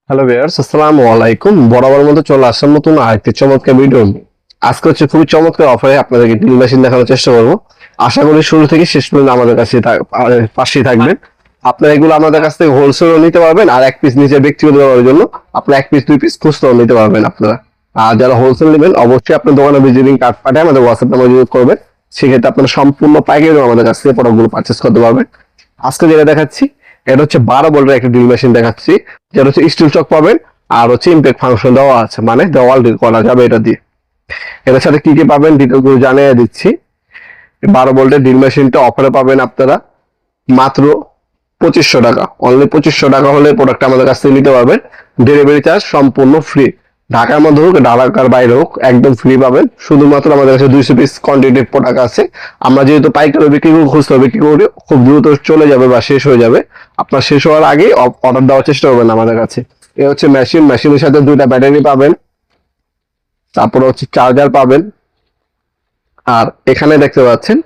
Hello viewers, আসসালামু আলাইকুম। বরাবর মতো চলে আসলাম নতুন আরেকটি চমৎকার ভিডিও নিয়ে। আজকে হচ্ছে খুবই চমৎকার অফারে আপনাদেরকে ড্রিল মেশিন দেখানোর চেষ্টা করব। আশা করি শুরু থেকে শেষ পর্যন্ত আমাদের কাছে পাশেই থাকবেন। আপনারা এগুলো আমাদের কাছ থেকে হোলসেলও নিতে পারবেন, আর এক পিস নিজের ব্যক্তিগত ব্যবহারের জন্য আপনারা এক পিস দুই পিস খুচরাও নিতে পারবেন আপনারা। আর যারা হোলসেল নেবেন অবশ্যই আপনার দোকানে ভিজিটিং কার্ড পাঠিয়ে আমাদের হোয়াটসঅ্যাপ নাম্বার ইউজ করবেন। সেক্ষেত্রে আপনারা সম্পূর্ণ পাইকারি আমাদের কাছ থেকে প্রোডাক্টগুলো পারচেস করতে পারবেন। আজকে যেটা দেখাচ্ছি এটা হচ্ছে 12 ভোল্টের একটা ড্রিল মেশিন দেখাচ্ছি, যেটা হচ্ছে স্টিল চক পাবেন আর হচ্ছে ইমপ্যাক্ট ফাংশন দেওয়া আছে, মানে দেওয়াল ড্রিল করা যাবে এটা দিয়ে। এটার সাথে কি কি পাবেন ডিটেলগুলো জানিয়ে দিচ্ছি। 12 ভোল্টের ড্রিল মেশিনটা অফারে পাবেন আপনারা মাত্র 2500 টাকা। অনলি 2500 টাকা হলে প্রোডাক্ট আমাদের কাছ থেকে নিতে পারবেন। ডেলিভারি চার্জ সম্পূর্ণ ফ্রি। ঢাকার মধ্যে হোক ঢাকার বাইরে হোক একদম ফ্রি পাবেন। শুধুমাত্র আমাদের কাছে 200 পিস কোয়ান্টিটি প্রোডাক্ট আছে। আমরা যেহেতু পাইকারি বিক্রি করি, খুচরা বিক্রি করি, খুব দ্রুত চলে যাবে বা শেষ হয়ে যাবে। আপনার শেষ হওয়ার আগেই অর্ডার দেওয়ার চেষ্টা করবেন আমাদের কাছে। এ হচ্ছে মেশিনের সাথে 2টা ব্যাটারি পাবেন, তারপরে হচ্ছে চার্জার পাবেন। আর এখানে দেখতে পাচ্ছেন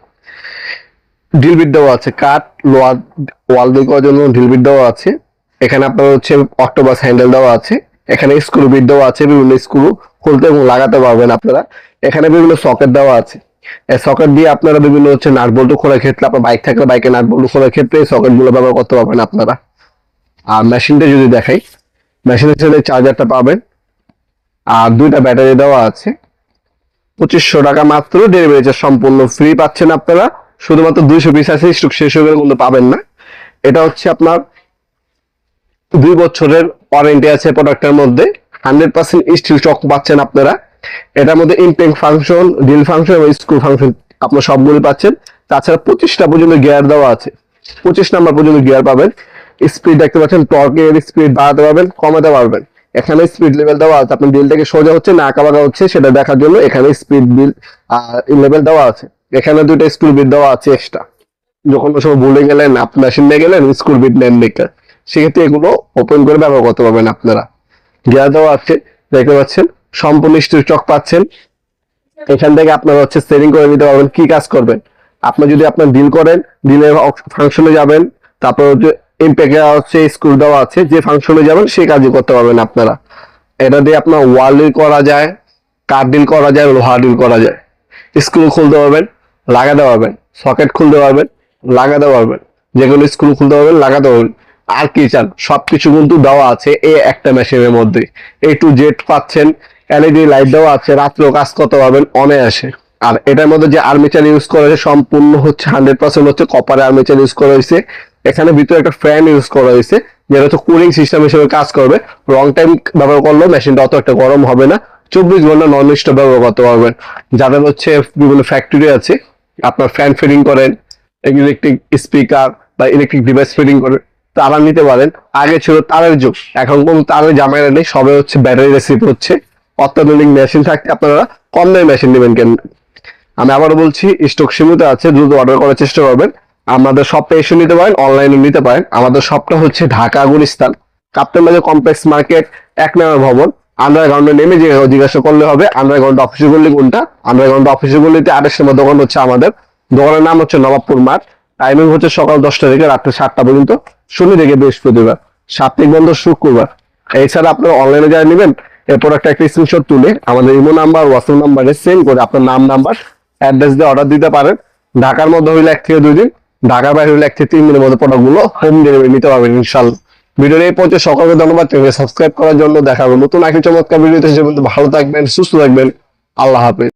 ড্রিল বিট দেওয়া আছে, কাঠ লোহার ওয়াল দিয়ে করার জন্য ড্রিল বিট দেওয়া আছে। এখানে আপনার হচ্ছে অক্টোপাস হ্যান্ডেল দেওয়া আছে। এখানে স্ক্রু বিট দেওয়া আছে, বিভিন্ন স্ক্রু খুলতে এবং লাগাতে পারবেন আপনারা। এখানে বিভিন্ন সকেট দেওয়া আছে। এই সকেট দিয়ে আপনারা বিভিন্ন হচ্ছে নাট বল্টু খোলার ক্ষেত্রে, আপনার বাইক থাকলে বাইকে নাট বল্টু খোলার ক্ষেত্রে এই সকেট গুলো ব্যবহার করতে পারবেন আপনারা। আর মেশিনটা যদি দেখাই, মেশিনের সাথে চার্জারটা পাবেন আর 2টা ব্যাটারি দেওয়া আছে। 2500 টাকা মাত্র। ডেলিভারি চার্জ সম্পূর্ণ ফ্রি পাচ্ছেন আপনারা। শুধুমাত্র 200 পিস আছে, স্টক শেষ হয়ে গেলে কিন্তু পাবেন না। এটা হচ্ছে আপনার 2 বছরের ওয়ারেন্টি আছে প্রোডাক্টের মধ্যে। 100% স্টিল চক পাচ্ছেন আপনারা। এটার মধ্যে ইমপ্যাক্ট ফাংশন, ড্রিল ফাংশন এবং স্ক্রু ফাংশন আপনার সবগুলি পাচ্ছেন। তাছাড়া 25টা পর্যন্ত গিয়ার দেওয়া আছে। 25 নাম্বার পর্যন্ত গিয়ার পাবেন। স্পিড দেখতে পাচ্ছেন, টর্কের স্পিড বাড়াতে পারবেন, কমাতে পারবেন। এখানে স্পিড লেভেল দেওয়া আছে। আপনার ড্রিলটাকে সোজা হচ্ছে না আঁকা বাঁকা হচ্ছে সেটা দেখার জন্য এখানে স্পিড বিল লেভেল দেওয়া আছে। এখানে 2টা স্ক্রু বিট দেওয়া আছে এক্সট্রা। যখন সময় ভুলে গেলেন, আপনার মেশিন নিয়ে গেলেন, স্ক্রু বিট নেন দেখে, সেক্ষেত্রে এগুলো ওপেন করে ব্যবহার করতে পারবেন আপনারা। গিয়ার দেওয়া আছে দেখতে পাচ্ছেন, সম্পূর্ণ স্টিল চক পাচ্ছেন। এখান থেকে আপনারা হচ্ছে সেটিং করে নিতে পারবেন কি কাজ করবেন। আপনি যদি আপনার ডিল করেন, ডিলের ফাংশনে যাবেন, তারপর হচ্ছে ইমপ্যাক্টে হচ্ছে স্ক্রু দেওয়া আছে, যে ফাংশনে যাবেন সেই কাজই করতে পারবেন আপনারা। এটা দিয়ে আপনার ওয়াল ডিল করা যায়, কাঠ ডিল করা যায়, লোহা ডিল করা যায়। স্ক্রু খুলতে পারবেন, লাগাতে পারবেন, সকেট খুলতে পারবেন, লাগাতে পারবেন, যেগুলো স্ক্রু খুলতে পারবেন, লাগাতে পারবেন। আর কি চান সবকিছু কিন্তু দেওয়া আছে এই একটা মেশিনের মধ্যে। A to Z পাচ্ছেন। এলইডি লাইট দেওয়া আছে, রাত্রেও কাজ করতে পারবেন অনায়াসে। আর এটার মধ্যে যে আর্মেচার ইউজ করা হয়েছে সম্পূর্ণ হচ্ছে 100% হচ্ছে কপারের আর্মেচার ইউজ করা হয়েছে। এখানে ভিতরে একটা ফ্যান ইউজ করা হয়েছে, যেটা হচ্ছে কুলিং সিস্টেম হিসেবে কাজ করবে। লং টাইম ব্যবহার করলেও মেশিনটা অত একটা গরম হবে না। 24 ঘন্টা নন স্টপ ব্যবহার করতে পারবেন। যাদের হচ্ছে বিভিন্ন ফ্যাক্টরি আছে, আপনার ফ্যান ফিটিং করেন, ইলেকট্রিক স্পিকার বা ইলেকট্রিক ডিভাইস ফিটিং করেন, তারা নিতে পারেন। আগে ছিল তারের যুগ, এখন কোনো তারের ঝামেলা নেই, সবে হচ্ছে ব্যাটারি রেসিপ হচ্ছে। অত্যাধুনিক মেশিন থাকতে আপনারা কম দামে মেশিন নেবেন কেন? আমি আবারও বলছি, স্টক সীমিত আছে, দ্রুত অর্ডার করার চেষ্টা করবেন। আমাদের শপে এসে নিতে পারেন, অনলাইনে নিতে পারেন। আমাদের শপটা হচ্ছে ঢাকা গুলিস্তান কাপ্তান বাজার কমপ্লেক্স মার্কেট 1 নম্বর ভবন। আন্ডারগ্রাউন্ডে নেমে যে জিজ্ঞাসা করলে হবে আন্ডারগ্রাউন্ড অফিসে গলি কোনটা। আন্ডারগ্রাউন্ড অফিসে গলিতে 28 নম্বর দোকান হচ্ছে আমাদের। দোকানের নাম হচ্ছে নবাবপুর মাঠ। টাইমিং হচ্ছে সকাল 10টা থেকে রাত্রে 7টা পর্যন্ত, শনি থেকে বৃহস্পতিবার, সাপ্তাহিক বন্ধ শুক্রবার। এছাড়া আপনারা অনলাইনে যারা নেবেন এই প্রোডাক্টটা একটা স্ক্রিনশট তুলে আমাদের ইমো নাম্বার, হোয়াটসঅ্যাপ নাম্বারে সেন্ড করে আপনার নাম, নাম্বার, অ্যাড্রেস দিয়ে অর্ডার দিতে পারেন। ঢাকার মধ্যে হইলে 1 থেকে 2 দিন, ঢাকার বাইরে হইলে 1 থেকে 3 দিনের মধ্যে প্রোডাক্টগুলো হোম ডেলিভারি নিতে পারবেন ইনশাল্লাহ। ভিডিওর এই পর্যন্ত সকলকে ধন্যবাদ। চ্যানেলকে সাবস্ক্রাইব করার জন্য। দেখা হবে নতুন একটি চমৎকার ভিডিওতে। সে পর্যন্ত ভালো থাকবেন, সুস্থ থাকবেন। আল্লাহ হাফেজ।